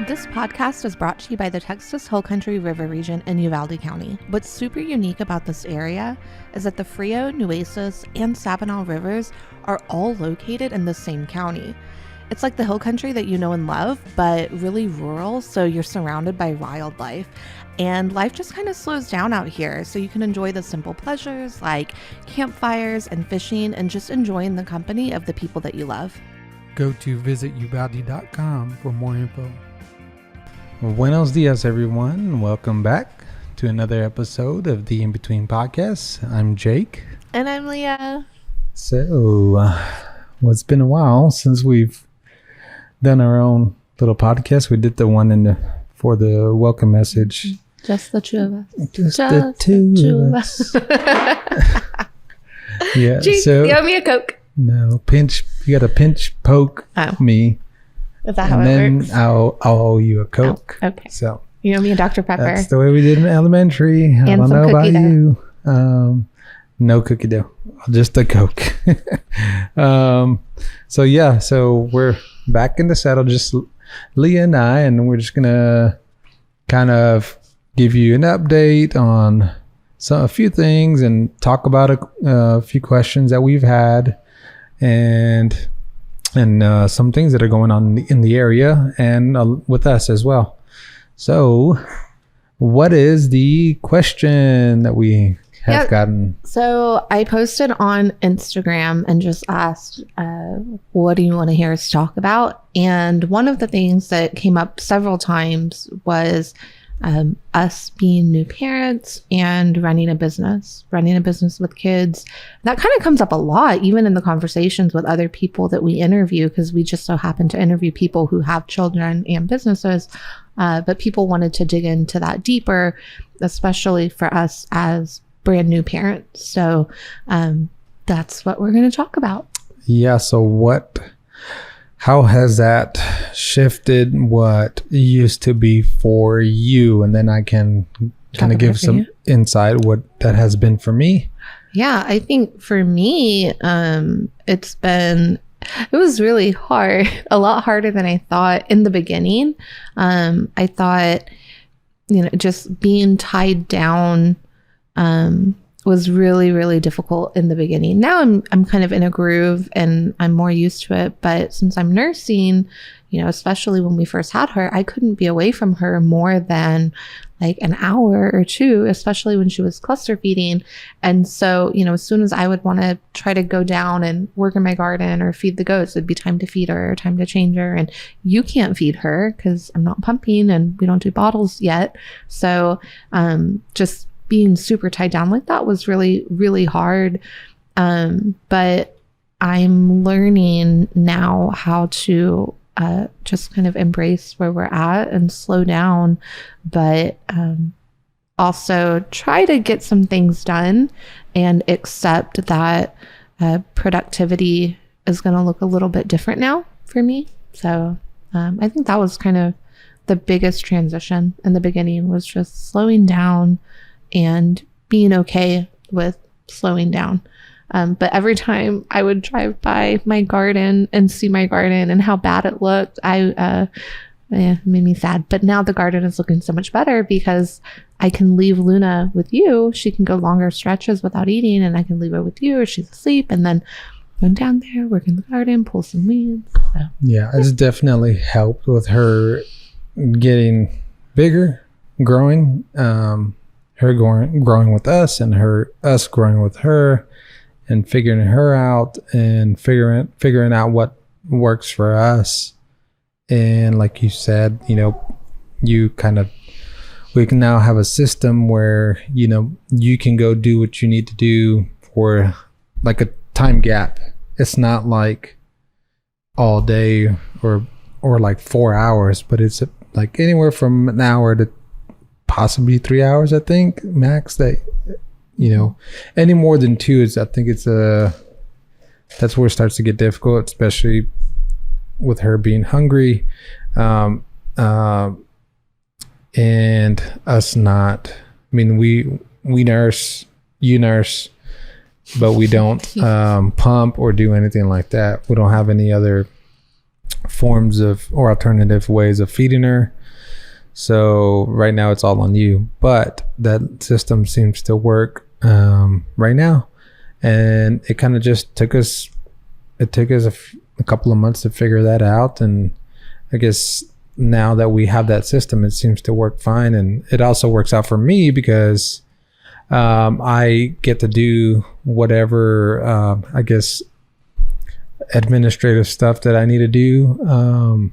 This podcast is brought to you by the Texas Hill Country River region in Uvalde County. What's super unique about this area is that the Frio, Nueces, and Sabinal rivers are all located in the same county. It's like the hill country that you know and love, but really rural, so you're surrounded by wildlife. And life just kind of slows down out here, so you can enjoy the simple pleasures like campfires and fishing and just enjoying the company of the people that you love. Go to visituvalde.com for more info. Buenos dias, everyone. Welcome back to another episode of the In Between Podcast. I'm Jake. And I'm Leah. So, well, it's been a while since we've done our own little podcast. We did the one for the welcome message. Just the two of us. Just the two of us. Yeah. Gee, so you owe me a Coke. No, pinch. You got to pinch, poke me. Is that how and it then works? I'll owe you a Coke. Oh, okay. So You owe me a Dr. Pepper. that's the way we did in elementary. I And don't some know about cookie dough. you. No cookie dough, just a Coke. So we're back in the saddle, just Leah and I, and we're just gonna kind of give you an update on a few things and talk about a few questions that we've had and some things that are going on in the area and with us as well. So, what is the question that we have gotten? So I posted on Instagram and just asked, what do you want to hear us talk about? And one of the things that came up several times was us being new parents and running a business with kids. That kind of comes up a lot, even in the conversations with other people that we interview, because we just so happen to interview people who have children and businesses. But people wanted to dig into that deeper, especially for us as brand new parents. So that's what we're going to talk about. Yeah. So how has that shifted what used to be for you? And then I can kind of give some insight what that has been for me. Yeah, I think for me, it was really hard, a lot harder than I thought in the beginning. I thought, just being tied down was really, really difficult in the beginning. Now I'm kind of in a groove and I'm more used to it. But since I'm nursing, especially when we first had her, I couldn't be away from her more than like an hour or two, especially when she was cluster feeding. And so, as soon as I would want to try to go down and work in my garden or feed the goats, it'd be time to feed her or time to change her. And you can't feed her because I'm not pumping and we don't do bottles yet. So just being super tied down like that was really, really hard. But I'm learning now how to just kind of embrace where we're at and slow down, but also try to get some things done and accept that productivity is going to look a little bit different now for me. So I think that was kind of the biggest transition in the beginning, was just slowing down and being okay with slowing down. But every time I would drive by my garden and see my garden and how bad it looked, it made me sad. But now the garden is looking so much better because I can leave Luna with you. She can go longer stretches without eating, and I can leave her with you or she's asleep, and then go down there, work in the garden, pull some weeds. So, yeah, it's definitely helped with her getting bigger, growing, her growing with us and us growing with her, and figuring her out and figuring out what works for us. And like you said, we can now have a system where, you can go do what you need to do for like a time gap. It's not like all day or like 4 hours, but it's like anywhere from an hour to possibly 3 hours, I think, max. That any more than 2 is, I think that's where it starts to get difficult, especially with her being hungry, and us not. I mean, we nurse, you nurse, but we don't pump or do anything like that. We don't have any other forms of or alternative ways of feeding her. So right now it's all on you, but that system seems to work right now. And it kind of just took us a couple of months to figure that out. And I guess now that we have that system, it seems to work fine. And it also works out for me because I get to do whatever, I guess, administrative stuff that I need to do.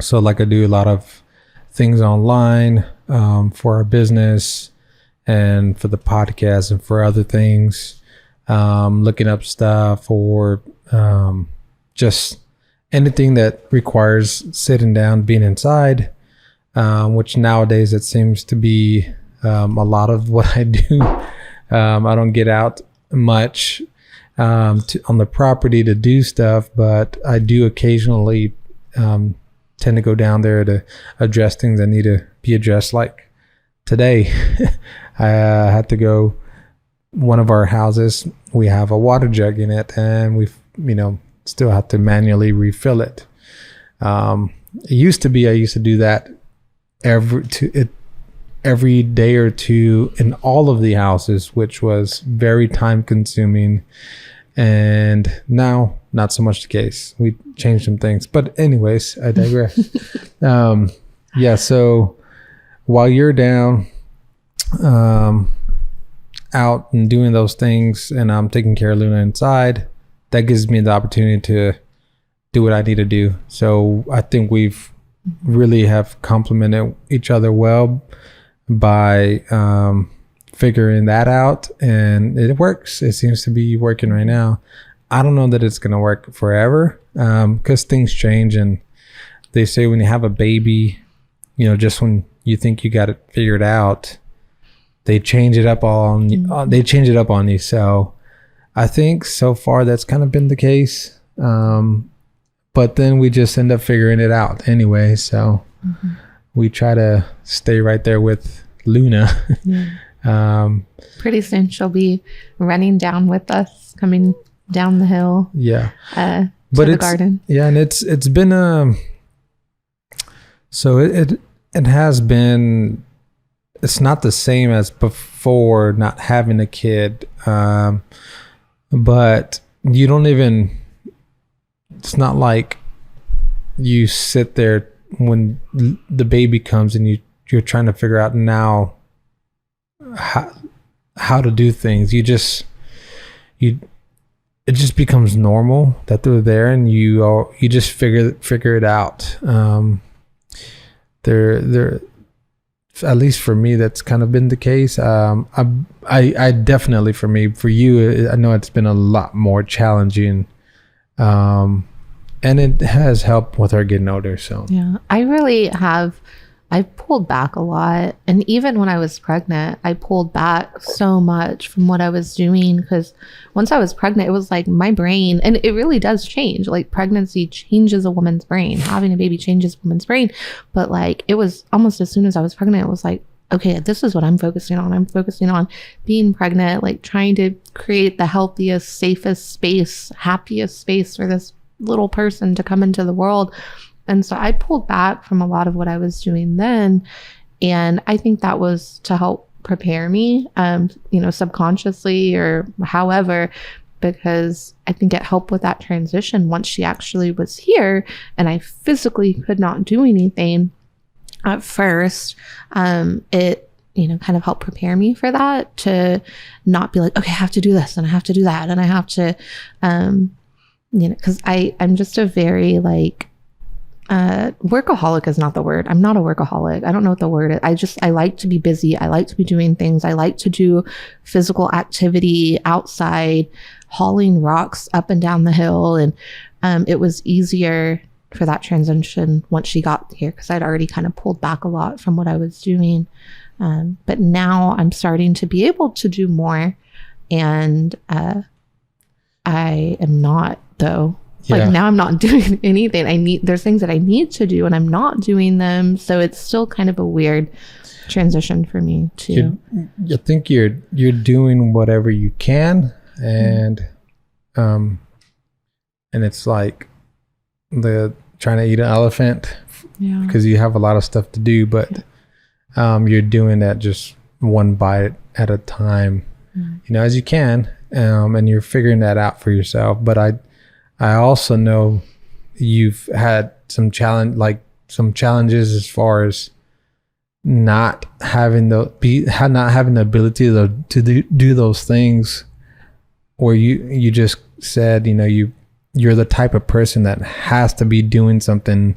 So like I do a lot of things online for our business and for the podcast and for other things, looking up stuff or just anything that requires sitting down, being inside, which nowadays it seems to be a lot of what I do. I don't get out much on the property to do stuff, but I do occasionally tend to go down there to address things that need to be addressed. Like today, I had to go, one of our houses, we have a water jug in it, and we've, still have to manually refill it. It used to be, I used to do that every day or two in all of the houses, which was very time consuming. And now, not so much the case. We changed some things. But anyways, I digress. Yeah, so while you're down out and doing those things and I'm taking care of Luna inside, that gives me the opportunity to do what I need to do. So I think we've really have complemented each other well by figuring that out, and it works. It seems to be working right now. I don't know that it's going to work forever because things change, and they say when you have a baby, just when you think you got it figured out, they change it up on you. So I think so far that's kind of been the case. But then we just end up figuring it out anyway. So we try to stay right there with Luna. Pretty soon she'll be running down with us, coming down the hill. Yeah. To the garden. Yeah. And it's been, so it has been, it's not the same as before not having a kid. But you don't even, it's not like you sit there when the baby comes and you're trying to figure out now how to do things. It just becomes normal that they're there, and you just figure it out. They're at least for me, that's kind of been the case. I definitely, for you, I know it's been a lot more challenging. And it has helped with her getting older. So yeah, I pulled back a lot. And even when I was pregnant, I pulled back so much from what I was doing, because once I was pregnant, it was like my brain, and it really does change. Like pregnancy changes a woman's brain. Having a baby changes a woman's brain. But like, it was almost as soon as I was pregnant, it was like, okay, this is what I'm focusing on. I'm focusing on being pregnant, like trying to create the healthiest, safest space, happiest space for this little person to come into the world. And so I pulled back from a lot of what I was doing then. And I think that was to help prepare me, subconsciously or however, because I think it helped with that transition once she actually was here and I physically could not do anything at first. It kind of helped prepare me for that, to not be like, okay, I have to do this and I have to do that. And I have to, because I'm just a very workaholic is not the word. I'm not a workaholic. I don't know what the word is. I like to be busy. I like to be doing things. I like to do physical activity outside, hauling rocks up and down the hill. And it was easier for that transition once she got here, because I'd already kind of pulled back a lot from what I was doing. But now I'm starting to be able to do more. And I am not, though. Like now I'm not doing anything. There's things that I need to do and I'm not doing them. So it's still kind of a weird transition for me too. You think you're doing whatever you can, and it's like the trying to eat an elephant because you have a lot of stuff to do, but you're doing that just one bite at a time, as you can, and you're figuring that out for yourself. But I also know you've had some challenges as far as not having the ability to do those things, where you just said, you're the type of person that has to be doing something.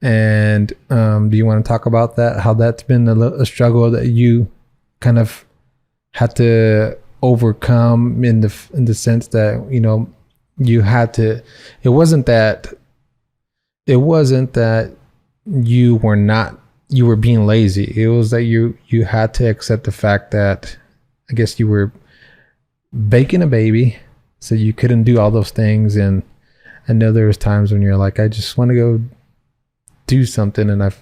And do you want to talk about that? How that's been a struggle that you kind of had to overcome in the sense that you had to. It wasn't that you were being lazy. It was that you had to accept the fact that I guess you were baking a baby, so you couldn't do all those things. And I know there was times when you're like, I just want to go do something, and I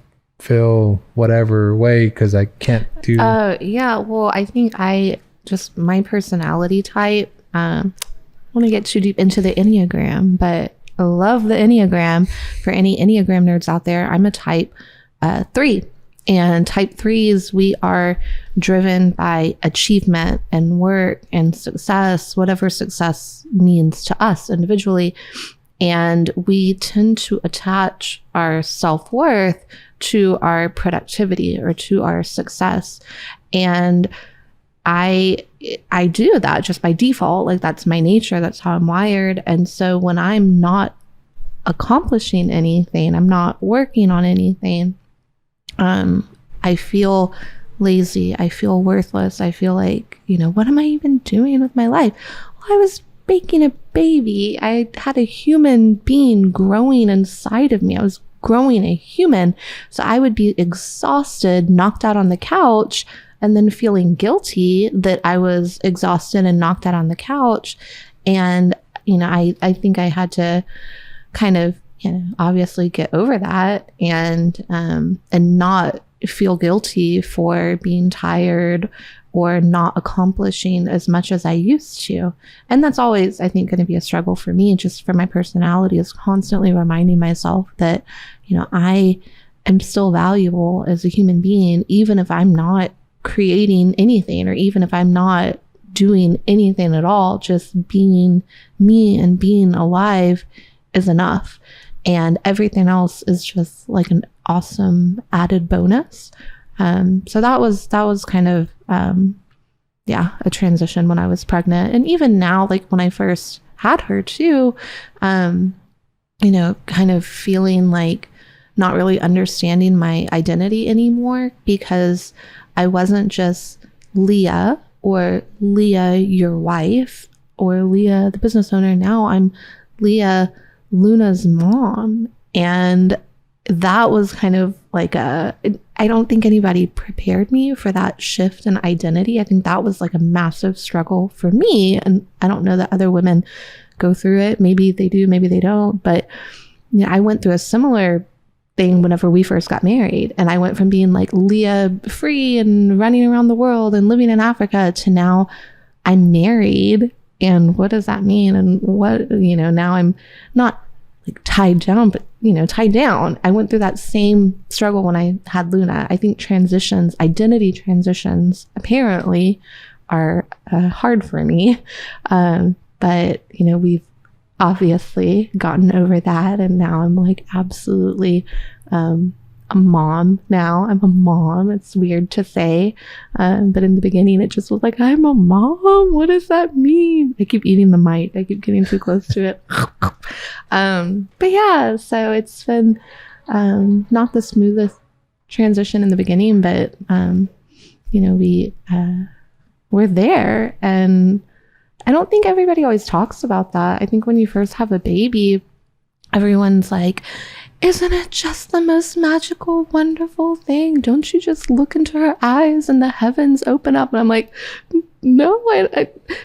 feel whatever way because I can't do. Yeah. Well, I think my personality type. I don't want to get too deep into the Enneagram, but I love the Enneagram. For any Enneagram nerds out there, I'm a type 3. And type 3s, we are driven by achievement and work and success, whatever success means to us individually. And we tend to attach our self-worth to our productivity or to our success. And I do that just by default. Like, that's my nature. That's how I'm wired. And so when I'm not accomplishing anything, I'm not working on anything, I feel lazy. I feel worthless. I feel like, what am I even doing with my life? Well, I was baking a baby. I had a human being growing inside of me. I was growing a human. So I would be exhausted, knocked out on the couch, and then feeling guilty that I was exhausted and knocked out on the couch. And, I think I had to kind of, obviously get over that and not feel guilty for being tired or not accomplishing as much as I used to. And that's always, I think, going to be a struggle for me, just for my personality, is constantly reminding myself that, I am still valuable as a human being, even if I'm not creating anything, or even if I'm not doing anything at all. Just being me and being alive is enough. And everything else is just like an awesome added bonus. So that was kind of, a transition when I was pregnant. And even now, like when I first had her too, kind of feeling like not really understanding my identity anymore, because I wasn't just Leah, or Leah, your wife, or Leah, the business owner. Now I'm Leah, Luna's mom. And that was kind of like I don't think anybody prepared me for that shift in identity. I think that was like a massive struggle for me. And I don't know that other women go through it. Maybe they do, maybe they don't. But I went through a similar thing whenever we first got married. And I went from being like Leah free and running around the world and living in Africa to now I'm married. And what does that mean? And what, now I'm not like tied down, but tied down. I went through that same struggle when I had Luna. I think identity transitions apparently are hard for me. But we've obviously gotten over that. And now I'm like absolutely a mom now. I'm a mom. It's weird to say. But in the beginning, it just was like, I'm a mom. What does that mean? I keep eating the mic. I keep getting too close to it. But yeah, so it's been not the smoothest transition in the beginning, but we're there. And I don't think everybody always talks about that. I think when you first have a baby, everyone's like, isn't it just the most magical, wonderful thing? Don't you just look into her eyes and the heavens open up? And I'm like, no,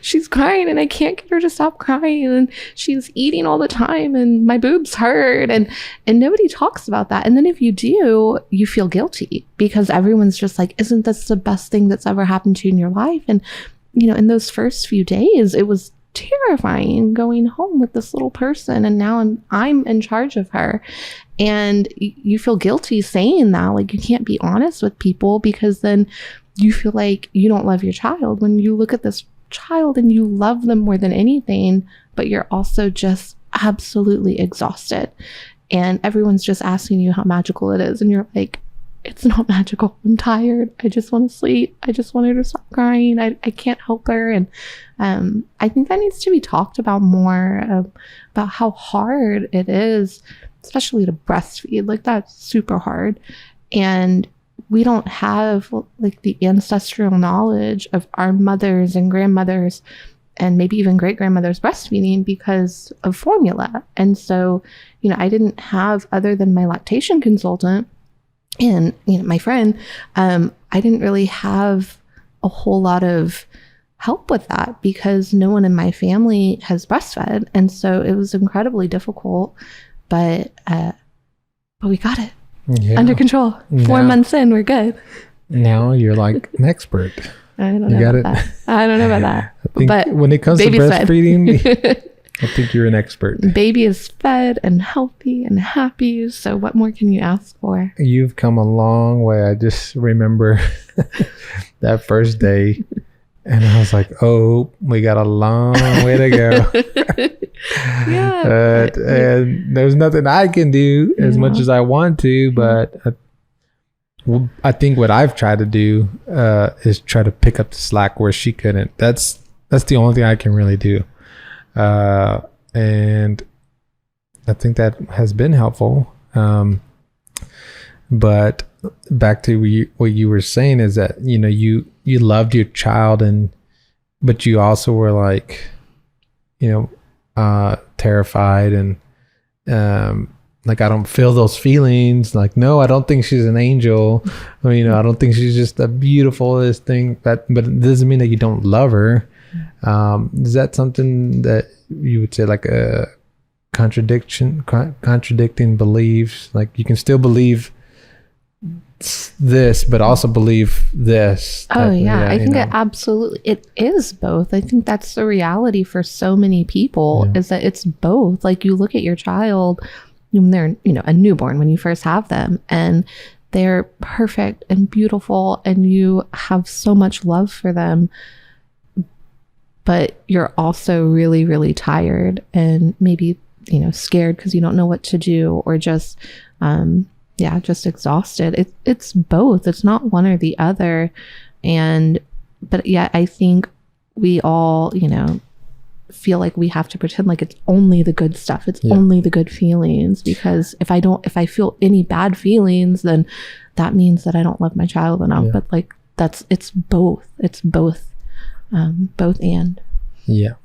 she's crying and I can't get her to stop crying, and she's eating all the time and my boobs hurt, and nobody talks about that. And then if you do, you feel guilty because everyone's just like, isn't this the best thing that's ever happened to you in your life? And in those first few days, it was terrifying going home with this little person, and now I'm in charge of her. And you feel guilty saying that, like you can't be honest with people because then you feel like you don't love your child when you look at this child and you love them more than anything, but you're also just absolutely exhausted and everyone's just asking you how magical it is, and you're like, it's not magical. I'm tired. I just want to sleep. I just want her to stop crying. I can't help her. And I think that needs to be talked about more, about how hard it is, especially to breastfeed. Like that's super hard. And we don't have like the ancestral knowledge of our mothers and grandmothers and maybe even great grandmothers breastfeeding because of formula. And so, I didn't have, other than my lactation consultant and my friend, I didn't really have a whole lot of help with that because no one in my family has breastfed, and so it was incredibly difficult. But we got it under control. 4 months in, we're good. Now you're like an expert. I don't know about that. I don't know about that. But when it comes to breastfeeding, I think you're an expert. Baby is fed and healthy and happy. So what more can you ask for? You've come a long way. I just remember that first day and I was like, oh, we got a long way to go. Yeah. And there's nothing I can do as much as I want to, but I think what I've tried to do is try to pick up the slack where she couldn't. That's the only thing I can really do. And I think that has been helpful. But back to what you were saying is that, you loved your child but you also were like, terrified and, like, I don't feel those feelings. Like, no, I don't think she's an angel. Or, I don't think she's just the beautifulest thing. But it doesn't mean that you don't love her. Is that something that you would say like a contradicting beliefs? Like you can still believe this, but also believe this. Oh yeah, I think it is both. I think that's the reality for so many people is that it's both. Like you look at your child when they're, a newborn, when you first have them, and they're perfect and beautiful and you have so much love for them, but you're also really, really tired and maybe, scared because you don't know what to do, or just, just exhausted. It's both. It's not one or the other. But I think we all, feel like we have to pretend like it's only the good stuff. It's only the good feelings, because if I feel any bad feelings, then that means that I don't love my child enough. But like it's both. It's both and. Yeah,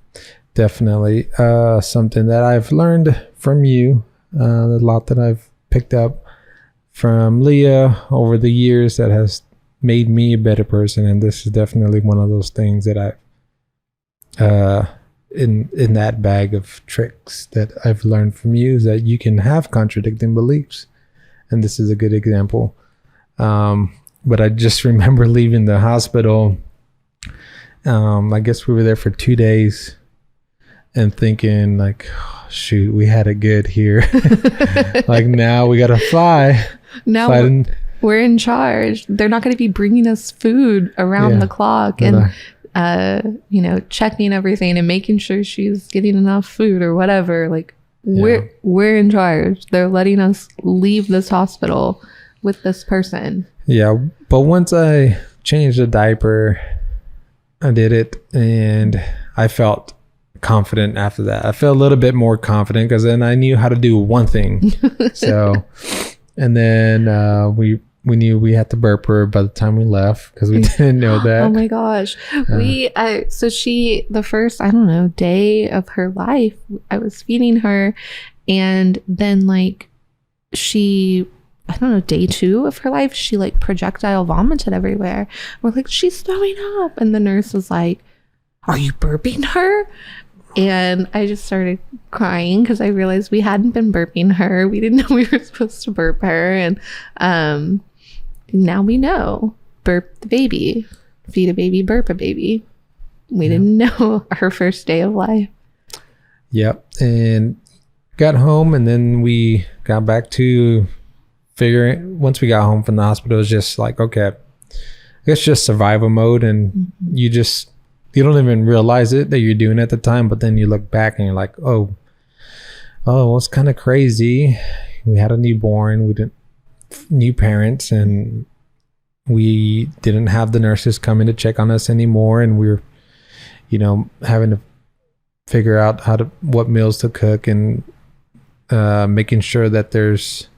definitely. Something that I've learned from you, a lot that I've picked up from Leah over the years that has made me a better person. And this is definitely one of those things that I've, in that bag of tricks that I've learned from you, is that you can have contradicting beliefs. And this is a good example. But I just remember leaving the hospital. I guess we were there for 2 days and thinking like, oh, shoot, we had it good here. Like now we got to fly. Now we're in charge. They're not going to be bringing us food around the clock and, checking everything and making sure she's getting enough food or whatever. Like we're in charge. They're letting us leave this hospital with this person. Yeah. But once I changed the diaper, I did it and I felt confident after that. I felt a little bit more confident because then I knew how to do one thing. So, and then we knew we had to burp her by the time we left because we didn't know that. Oh my gosh. So she, the first, day of her life, I was feeding her, and then like day 2 of her life, she like projectile vomited everywhere. We're like, she's throwing up. And the nurse was like, are you burping her? And I just started crying because I realized we hadn't been burping her. We didn't know we were supposed to burp her. And now we know. Burp the baby. Feed a baby, burp a baby. We didn't know her first day of life. Yep. And got home, and then we got back to figuring, once we got home from the hospital, it was just like, okay, it's just survival mode. And you don't even realize it that you're doing it at the time, but then you look back and you're like, oh, well, it's kind of crazy. We had a newborn, new parents, and we didn't have the nurses coming to check on us anymore. And we were, having to figure out what meals to cook, and making sure that there's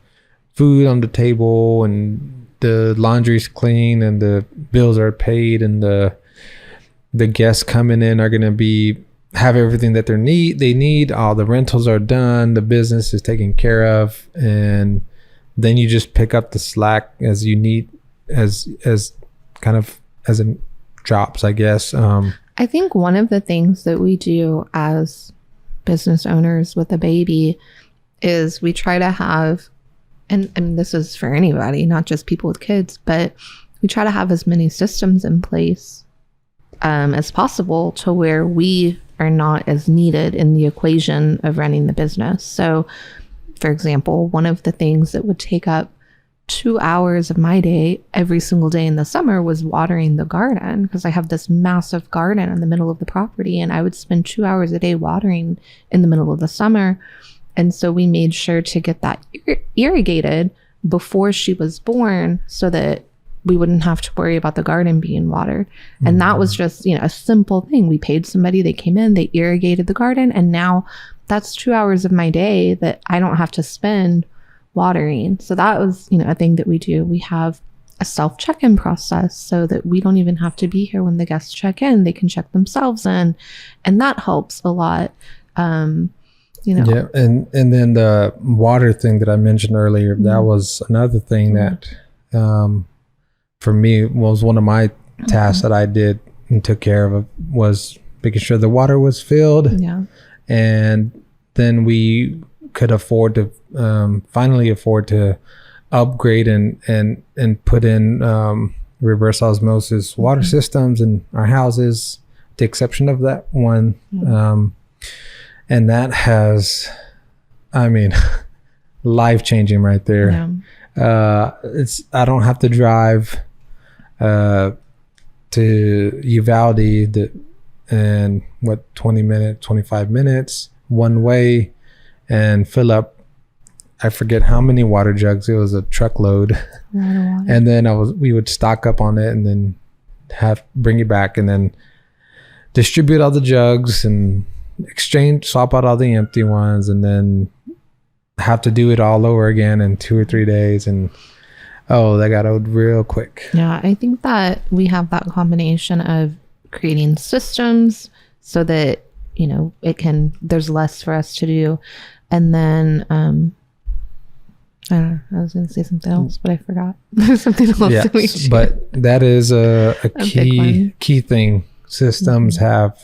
food on the table and the laundry's clean and the bills are paid, and the guests coming in are going to have everything that they need. All the rentals are done. The business is taken care of. And then you just pick up the slack as you need, as kind of as it drops, I guess. I think one of the things that we do as business owners with a baby is we try to have, and this is for anybody, not just people with kids, but we try to have as many systems in place as possible to where we are not as needed in the equation of running the business. So, for example, one of the things that would take up 2 hours of my day every single day in the summer was watering the garden, because I have this massive garden in the middle of the property, and I would spend 2 hours a day watering in the middle of the summer. And so we made sure to get that irrigated before she was born so that we wouldn't have to worry about the garden being watered. And that was just, a simple thing. We paid somebody, they came in, they irrigated the garden, and now that's 2 hours of my day that I don't have to spend watering. So that was, a thing that we do. We have a self check-in process so that we don't even have to be here when the guests check in. They can check themselves in, and that helps a lot. Yeah, and then the water thing that I mentioned earlier, that was another thing that for me was one of my tasks that I did and took care of, was making sure the water was filled. Yeah. And then we could finally afford to upgrade and put in reverse osmosis water systems in our houses, the exception of that one. And that has, life-changing right there. Yeah. I don't have to drive to Uvalde and 25 minutes one way and fill up, I forget how many water jugs. It was a truckload. And then we would stock up on it and then bring it back and then distribute all the jugs and swap out all the empty ones, and then have to do it all over again in 2 or 3 days. And that got old real quick. Yeah, I think that we have that combination of creating systems so that there's less for us to do, and then I don't know, I was going to say something else, but I forgot. There's something else that we do. But that is a key thing. Systems have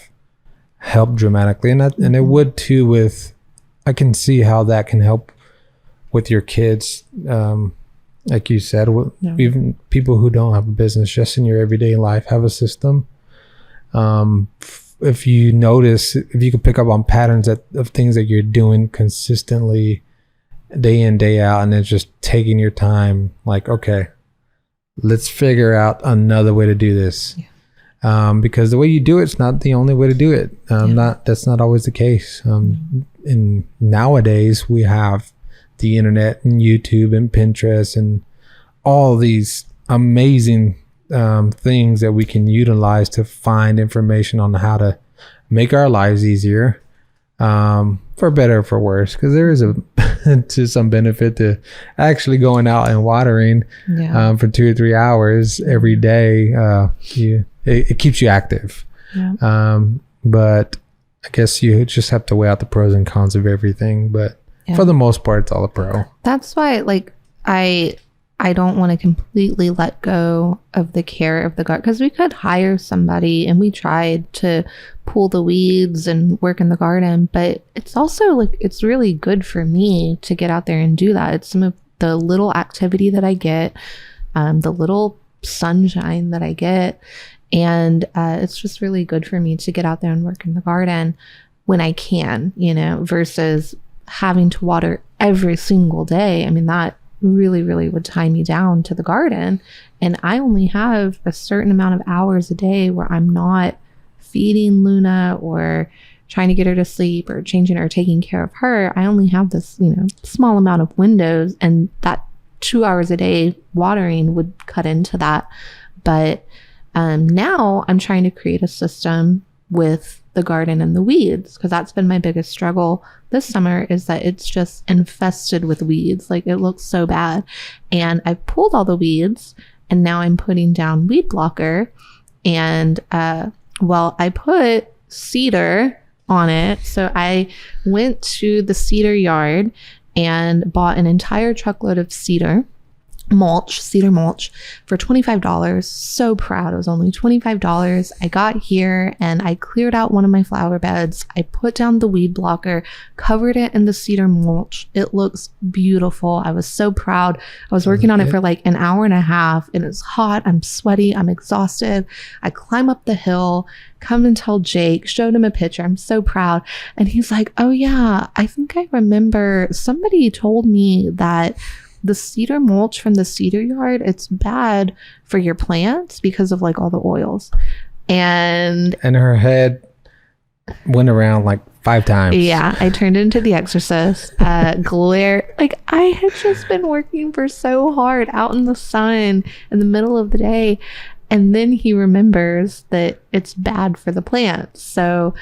helped dramatically, and it would too I can see how that can help with your kids. Like you said, even people who don't have a business, just in your everyday life, have a system. If you notice, if you can pick up on patterns of things that you're doing consistently day in, day out, and it's just taking your time, like, okay, let's figure out another way to do this. Because the way you do it's not the only way to do it. That's not always the case. And nowadays we have the internet and YouTube and Pinterest and all these amazing things that we can utilize to find information on how to make our lives easier, for better or for worse, because there is to some benefit to actually going out and watering for 2 or 3 hours every day. It keeps you active. But I guess you just have to weigh out the pros and cons of everything. But for the most part, it's all a pro. That's why, I don't want to completely let go of the care of the garden, because we could hire somebody, and we tried to pull the weeds and work in the garden, but it's also it's really good for me to get out there and do that. It's some of the little activity that I get, the little sunshine that I get. And it's just really good for me to get out there and work in the garden when I can, versus having to water every single day. I mean, that really, really would tie me down to the garden. And I only have a certain amount of hours a day where I'm not feeding Luna or trying to get her to sleep or changing her or taking care of her. I only have this, small amount of windows, and that 2 hours a day watering would cut into that. But now I'm trying to create a system with the garden and the weeds, because that's been my biggest struggle this summer, is that it's just infested with weeds. Like, it looks so bad. And I pulled all the weeds, and now I'm putting down weed blocker. And I put cedar on it. So I went to the cedar yard and bought an entire truckload of cedar mulch for $25. So proud. It was only $25. I got here and I cleared out one of my flower beds. I put down the weed blocker, covered it in the cedar mulch. It looks beautiful. I was so proud. I was working on it for like an hour and a half, and it's hot. I'm sweaty. I'm exhausted. I climb up the hill, come and tell Jake, showed him a picture. I'm so proud. And he's like, oh yeah, I think I remember somebody told me that the cedar mulch from the cedar yard, it's bad for your plants because of like all the oils. And her head went around like 5 times. Yeah, I turned into the Exorcist. Glare. Like, I had just been working for so hard out in the sun in the middle of the day. And then he remembers that it's bad for the plants. So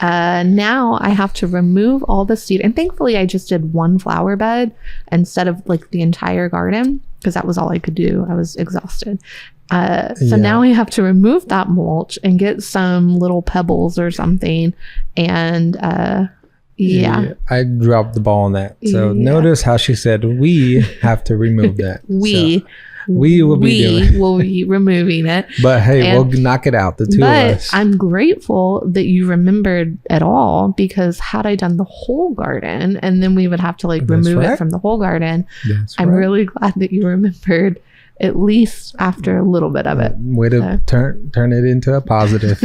now I have to remove all the seed. And thankfully I just did one flower bed instead of like the entire garden, because that was all I could do. I was exhausted. Now I have to remove that mulch and get some little pebbles or something. And yeah, I dropped the ball on that. So notice how she said we have to remove that. We will be removing it. But hey, we'll knock it out, the two of us. But I'm grateful that you remembered at all, because had I done the whole garden, and then we would have to remove it from the whole garden. I'm really glad that you remembered, at least after a little bit of it. Way to turn it into a positive.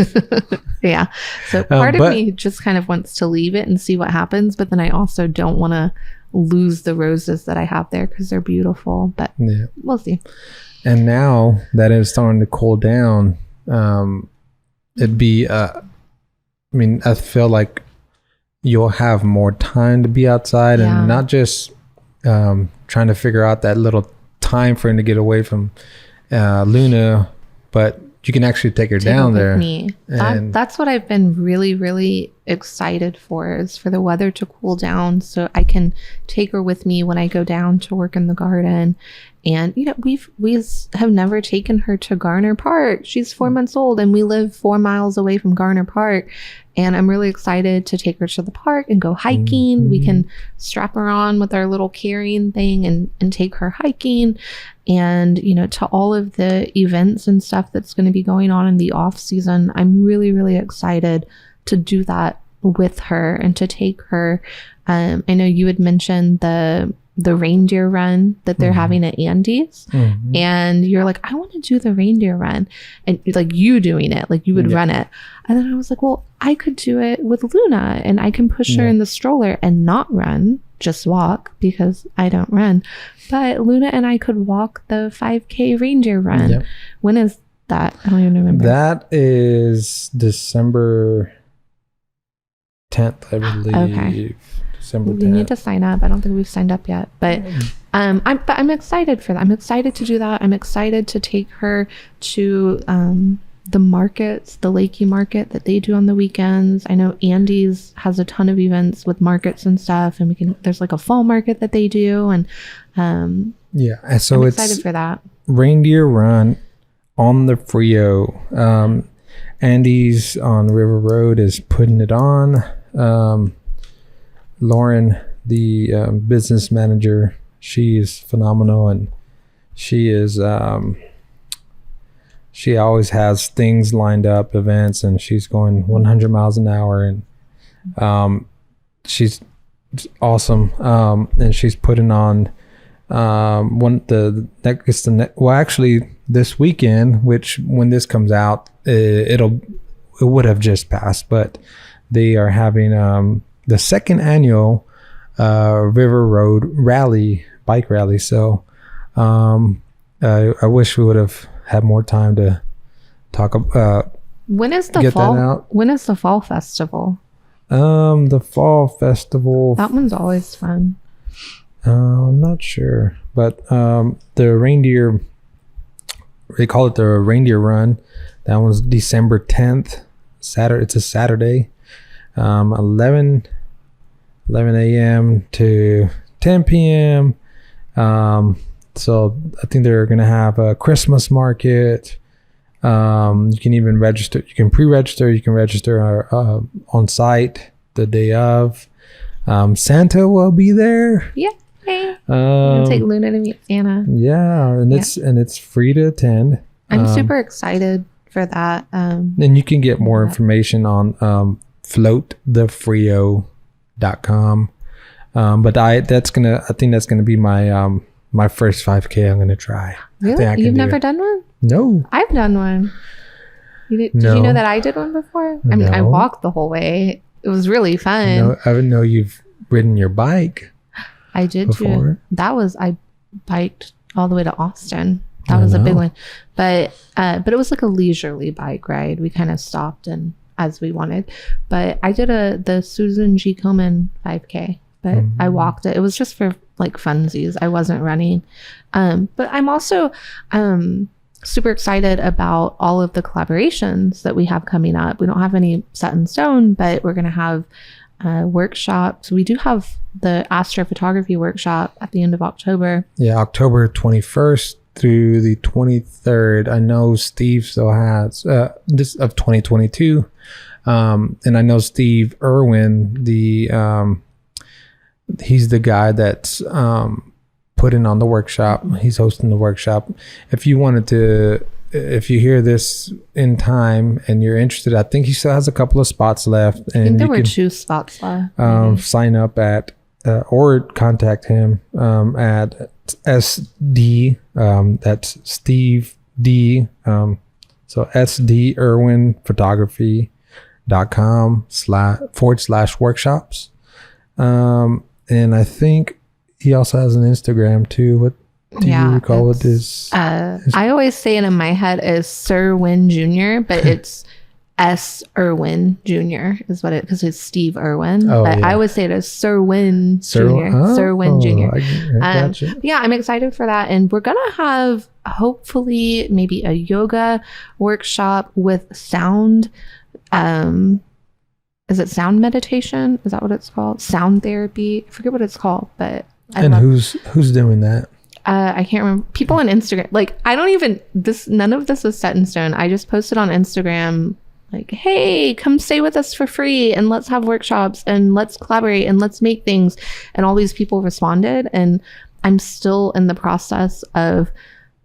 Yeah. So part of me just kind of wants to leave it and see what happens, but then I also don't want to lose the roses that I have there, because they're beautiful, but we'll see. And now that it's starting to cool down, it'd be I feel like you'll have more time to be outside and not just trying to figure out that little time frame to get away from Luna, but you can actually take her down there. That's what I've been really, really excited for, is for the weather to cool down so I can take her with me when I go down to work in the garden. And we have never taken her to Garner Park. She's 4 months old and we live 4 miles away from Garner Park. And I'm really excited to take her to the park and go hiking. We can strap her on with our little carrying thing and take her hiking. And, to all of the events and stuff that's going to be going on in the off season, I'm really, really excited to do that with her and to take her. I know you had mentioned the reindeer run that they're having at Andy's, and you're like, I want to do the reindeer run, and like you doing it, like you would run it. And then I was like, well, I could do it with Luna, and I can push her in the stroller and not run, just walk, because I don't run. But Luna and I could walk the 5K reindeer run. When is that? I don't even remember. That is December 10th, I believe. Okay. December 10th. We need to sign up. I don't think we've signed up yet, but I'm excited for that. I'm excited to do that. I'm excited to take her to the markets, the Lakey market that they do on the weekends. I know Andy's has a ton of events with markets and stuff, and there's like a fall market that they do, and so I'm excited for that. Reindeer Run on the Frio. Andy's on River Road is putting it on. Lauren, the business manager, she is phenomenal, and she is she always has things lined up, events, and she's going 100 miles an hour, and she's awesome. actually this weekend, which when this comes out, it would have just passed, but they are having the second annual River Road Rally, bike rally. So I wish we would have had more time to talk about. When is the fall? When is the fall festival? The fall festival. That one's always fun. I'm not sure, but the reindeer, they call it the reindeer run. That one's December 10th. Saturday. It's a Saturday. 11 a.m. to 10 p.m. So I think they're gonna have a Christmas market. You can even register. You can pre-register. You can register on site the day of. Santa will be there. Yeah. I'm gonna take Luna to meet Santa. Yeah, and it's free to attend. I'm super excited for that. And you can get more information on floatthefrio.com. But I think that's gonna be my my first 5K I'm gonna try. Really? You've never done one? No. I've done one. Did you know that I did one before? I mean, I walked the whole way. It was really fun. No, I didn't know you've ridden your bike. I did before. I biked all the way to Austin. That was a big one. But it was like a leisurely bike ride. We kind of stopped and as we wanted. But I did the Susan G. Komen 5K. But I walked it. It was just for like funsies. I wasn't running. But I'm also super excited about all of the collaborations that we have coming up. We don't have any set in stone, but we're going to have workshops. We do have the Astrophotography Workshop at the end of October. Yeah, October 21st through the 23rd. I know Steve still has this of 2022. And I know Steve Irwin, he's the guy that's putting on the workshop. He's hosting the workshop. If you hear this in time and you're interested, I think he still has a couple of spots left. And I think there were 2 spots left. Sign up at or contact him at SD. That's Steve D. So sdirwinphotography.com/workshops. And I think he also has an Instagram too. What do you recall what his? I always say it in my head as Sir Win Jr., but it's S. Irwin Jr. is what because it's Steve Irwin. But I always say it as Sir Win Jr. Sir Win Jr. Gotcha. Yeah, I'm excited for that. And we're going to have hopefully maybe a yoga workshop with sound. Is it sound meditation? Is that what it's called? Sound therapy? I forget what it's called, but who's doing that? I can't remember. People on Instagram, like none of this is set in stone. I just posted on Instagram like, hey, come stay with us for free and let's have workshops and let's collaborate and let's make things. And all these people responded. And I'm still in the process of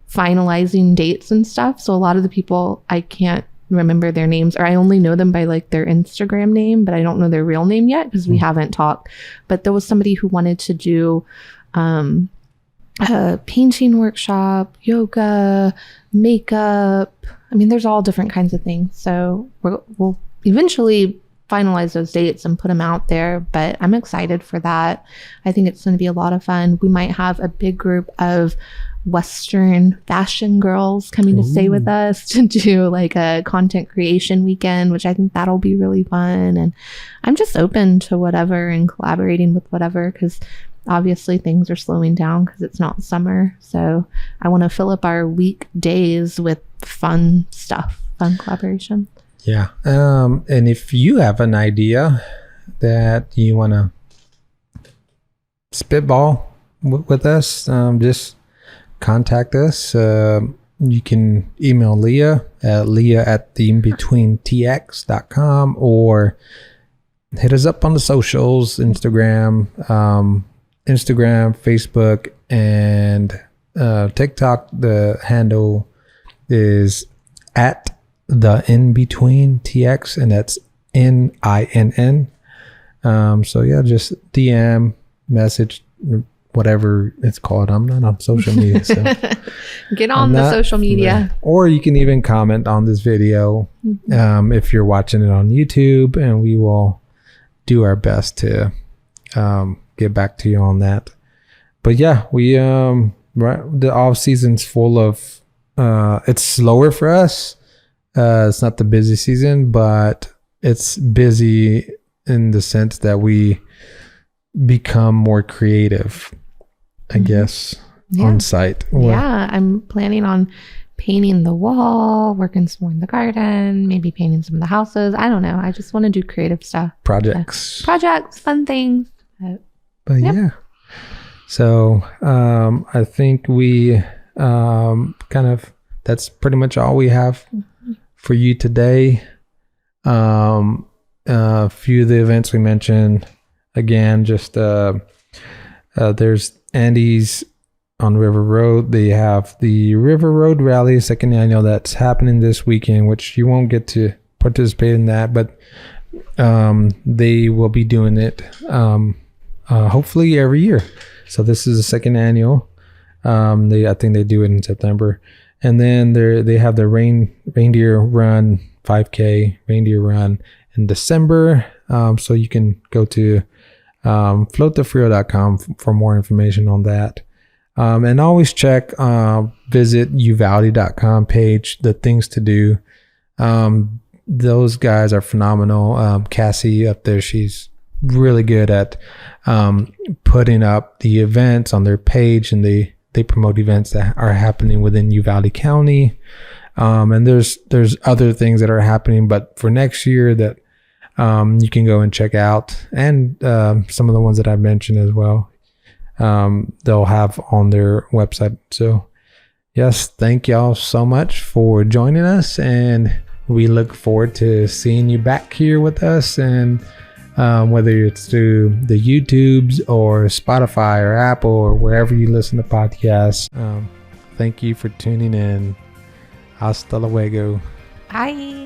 finalizing dates and stuff. So a lot of the people I can't remember their names, or I only know them by like their Instagram name, but I don't know their real name yet because we haven't talked. But there was somebody who wanted to do a painting workshop, yoga, makeup. I mean, there's all different kinds of things. So we'll eventually finalize those dates and put them out there, but I'm excited for that. I think it's going to be a lot of fun. We might have a big group of Western fashion girls coming to stay with us to do like a content creation weekend, which I think that'll be really fun. And I'm just open to whatever and collaborating with whatever, because obviously things are slowing down because it's not summer. So I want to fill up our weekdays with fun stuff, fun collaboration. Yeah. And if you have an idea that you want to spitball with us, just contact us. You can email Leah at theinbetweentx.com or hit us up on the socials, Instagram, Facebook, and TikTok. The handle is at theinbetweentx, and that's NINN. So yeah, just DM, message, whatever it's called. I'm not on social media, so get on the social media. Or you can even comment on this video if you're watching it on YouTube, and we will do our best to get back to you on that. But yeah, we the off season's full of it's slower for us. It's not the busy season, but it's busy in the sense that we become more creative, I guess, on site. Yeah, I'm planning on painting the wall, working some more in the garden, maybe painting some of the houses. I don't know. I just want to do creative stuff. Projects, fun things. But yeah. So I think we that's pretty much all we have for you today. A few of the events we mentioned, again, just there's Andy's on River Road. They have the River Road Rally, second annual, that's happening this weekend, which you won't get to participate in that, but they will be doing it hopefully every year. So this is the second annual. I think they do it in September. And then they have the reindeer run, 5K reindeer run in December. So you can go to floatthefrio.com for more information on that. And always visit uvalde.com page, the things to do. Those guys are phenomenal. Cassie up there, she's really good at putting up the events on their page, and they promote events that are happening within Uvalde County. And there's other things that are happening, but for next year that you can go and check out, and some of the ones that I mentioned as well, they'll have on their website. So yes, thank y'all so much for joining us, and we look forward to seeing you back here with us. And whether it's through the YouTubes or Spotify or Apple or wherever you listen to podcasts, thank you for tuning in. Hasta luego. Bye.